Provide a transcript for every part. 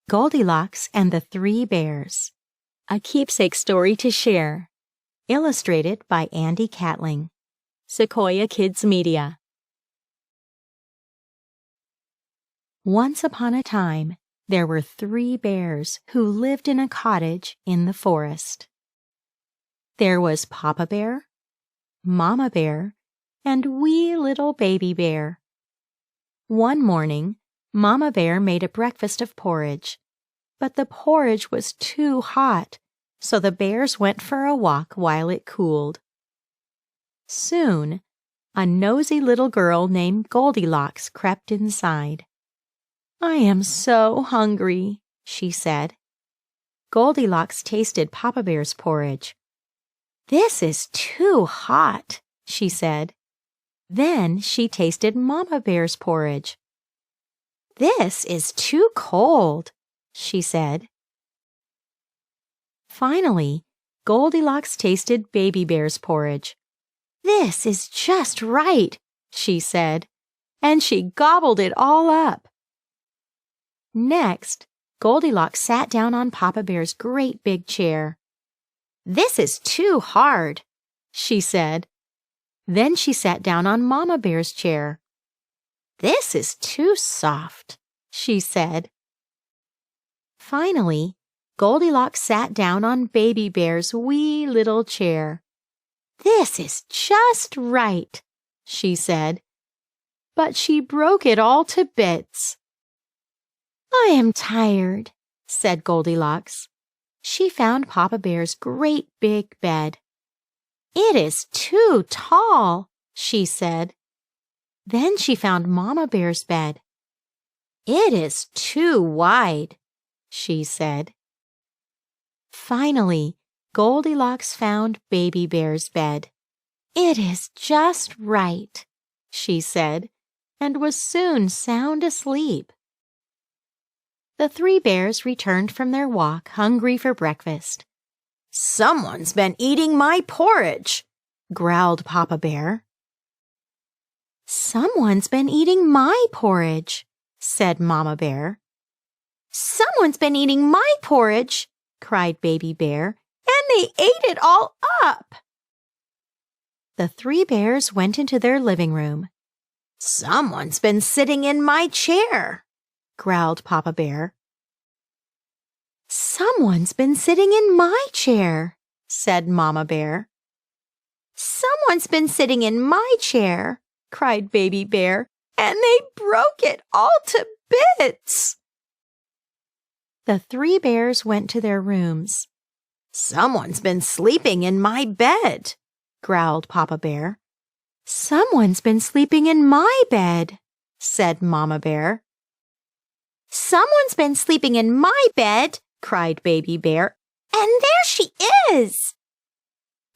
Goldilocks and the Three Bears. A keepsake story to share. Illustrated by Andy Catling. Sequoia Kids Media. Once upon a time, there were 3 bears who lived in a cottage in the forest. There was Papa Bear, Mama Bear, and wee little Baby Bear. One morning, Mama Bear made a breakfast of porridge, but the porridge was too hot, so the bears went for a walk while it cooled. Soon, a nosy little girl named Goldilocks crept inside. "I am so hungry," she said. Goldilocks tasted Papa Bear's porridge. "This is too hot," she said. Then she tasted Mama Bear's porridge. "This is too cold," she said. Finally, Goldilocks tasted Baby Bear's porridge. "This is just right," she said, and she gobbled it all up. Next, Goldilocks sat down on Papa Bear's great big chair. "This is too hard," she said. Then she sat down on Mama Bear's chair. "This is too soft," she said. Finally, Goldilocks sat down on Baby Bear's wee little chair. "This is just right," she said. But she broke it all to bits. "I am tired," said Goldilocks. She found Papa Bear's great big bed. "It is too tall," she said. Then she found Mama Bear's bed. "It is too wide," she said. Finally, Goldilocks found Baby Bear's bed. "It is just right," she said, and was soon sound asleep. The 3 bears returned from their walk hungry for breakfast. "Someone's been eating my porridge," growled Papa Bear. "Someone's been eating my porridge," said Mama Bear. "Someone's been eating my porridge," cried Baby Bear, "and they ate it all up." The 3 bears went into their living room. "Someone's been sitting in my chair," growled Papa Bear. "Someone's been sitting in my chair," said Mama Bear. "Someone's been sitting in my chair," cried Baby Bear, "and they broke it all to bits." The 3 bears went to their rooms. "Someone's been sleeping in my bed," growled Papa Bear. "Someone's been sleeping in my bed," said Mama Bear. "Someone's been sleeping in my bed," cried Baby Bear, "and there she is."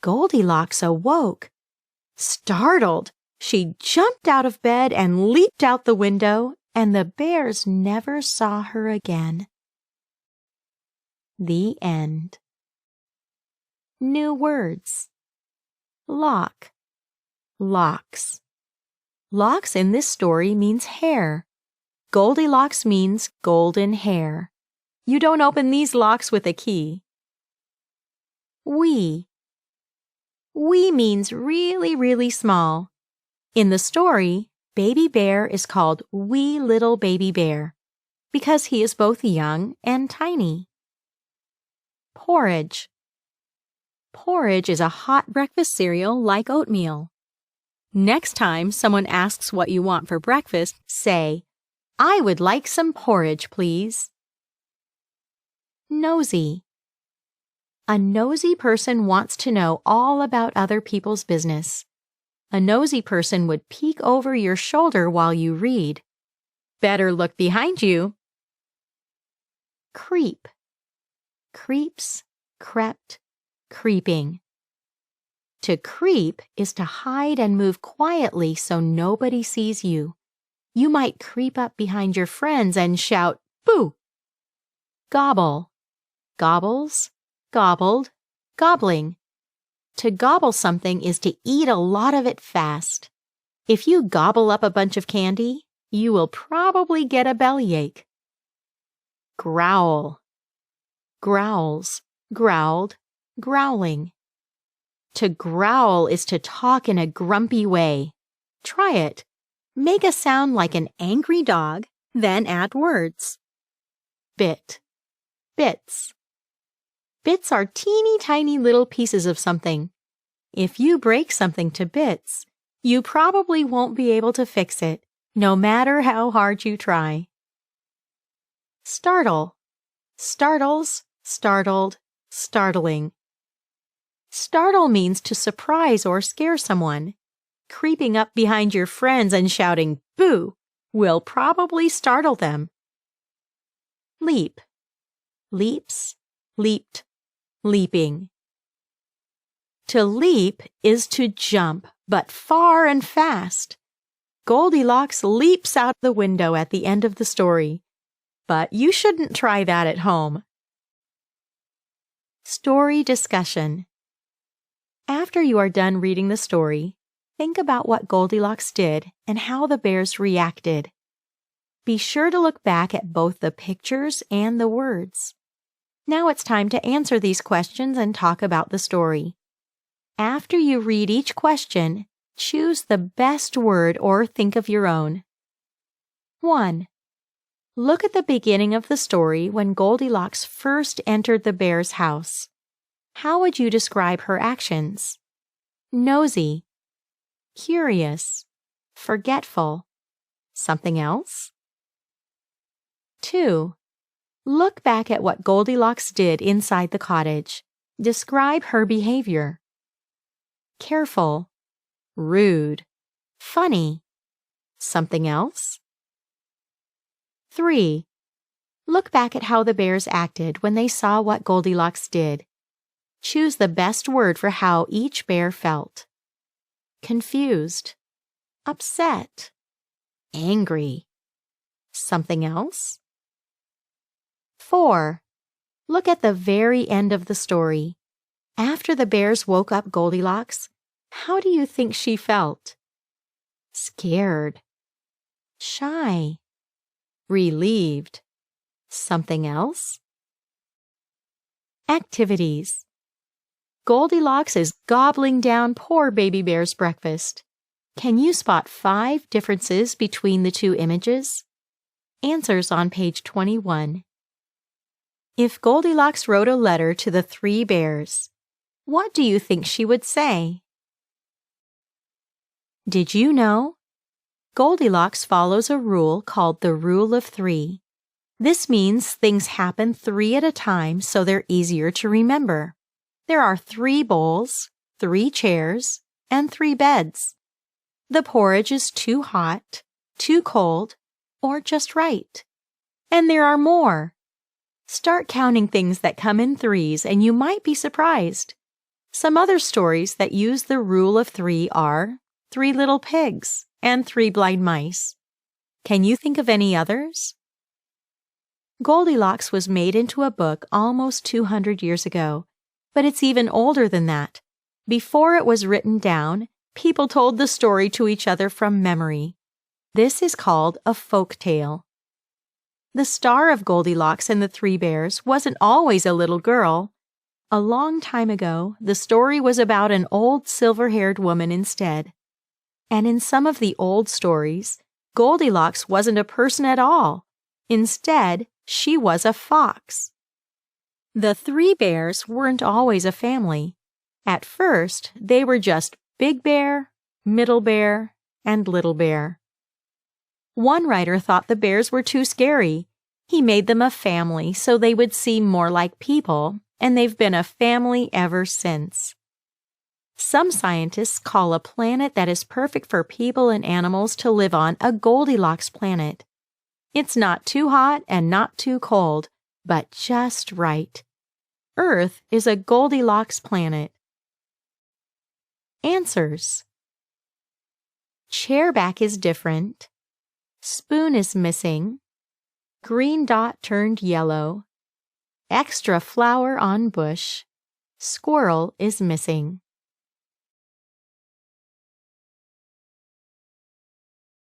Goldilocks awoke. Startled, she jumped out of bed and leaped out the window, and the bears never saw her again. The end. New words. Lock. Locks. Locks in this story means hair. Goldilocks means golden hair. You don't open these locks with a key. Wee. Wee means really, really small. In the story, Baby Bear is called wee little Baby Bear because he is both young and tiny. Porridge. Porridge is a hot breakfast cereal like oatmeal. Next time someone asks what you want for breakfast, say, "I would like some porridge, please." Nosy. A nosy person wants to know all about other people's business. A nosy person would peek over your shoulder while you read. Better look behind you. Creep. Creeps, crept, creeping. To creep is to hide and move quietly so nobody sees you. You might creep up behind your friends and shout, "Boo!" Gobble. Gobbles, gobbled, gobbling. To gobble something is to eat a lot of it fast. If you gobble up a bunch of candy, you will probably get a bellyache. Growl. Growls, growled, growling. To growl is to talk in a grumpy way. Try it. Make a sound like an angry dog, then add words. Bit, bits. Bits are teeny tiny little pieces of something. If you break something to bits, you probably won't be able to fix it, no matter how hard you try. Startle. Startles, startled, startling. Startle means to surprise or scare someone. Creeping up behind your friends and shouting, "Boo!" will probably startle them. Leap. Leaps, leaped, leaping. To leap is to jump, but far and fast. Goldilocks leaps out the window at the end of the story, but you shouldn't try that at home. Story discussion. After you are done reading the story, think about what Goldilocks did and how the bears reacted. Be sure to look back at both the pictures and the words. Now it's time to answer these questions and talk about the story. After you read each question, choose the best word or think of your own. 1. Look at the beginning of the story when Goldilocks first entered the bear's house. How would you describe her actions? Nosy, curious, forgetful. Something else? 2. Look back at what Goldilocks did inside the cottage. Describe her behavior. Careful, rude, funny. Something else? 3. Look back at how the bears acted when they saw what Goldilocks did. Choose the best word for how each bear felt. Confused, upset, angry. Something else? 4. Look at the very end of the story. After the bears woke up Goldilocks, how do you think she felt? Scared, shy, relieved. Something else? Activities. Goldilocks is gobbling down poor baby bear's breakfast. Can you spot 5 differences between the two images? Answers on page 21. If Goldilocks wrote a letter to the 3 bears, what do you think she would say? Did you know? Goldilocks follows a rule called the Rule of 3. This means things happen 3 at a time so they're easier to remember. There are 3 bowls, 3 chairs, and 3 beds. The porridge is too hot, too cold, or just right. And there are more. Start counting things that come in 3s and you might be surprised. Some other stories that use the Rule of 3 are 3 Little Pigs and 3 Blind Mice. Can you think of any others? Goldilocks was made into a book almost 200 years ago, but it's even older than that. Before it was written down, people told the story to each other from memory. This is called a folk tale. The star of Goldilocks and the 3 Bears wasn't always a little girl. A long time ago, the story was about an old silver-haired woman instead. And in some of the old stories, Goldilocks wasn't a person at all. Instead, she was a fox. The 3 bears weren't always a family. At first, they were just Big Bear, Middle Bear, and Little Bear. One writer thought the bears were too scary. He made them a family so they would seem more like people, and they've been a family ever since. Some scientists call a planet that is perfect for people and animals to live on a Goldilocks planet. It's not too hot and not too cold, but just right. Earth is a Goldilocks planet. Answers. Chair back is different. Spoon is missing. Green dot turned yellow. Extra flower on bush. Squirrel is missing.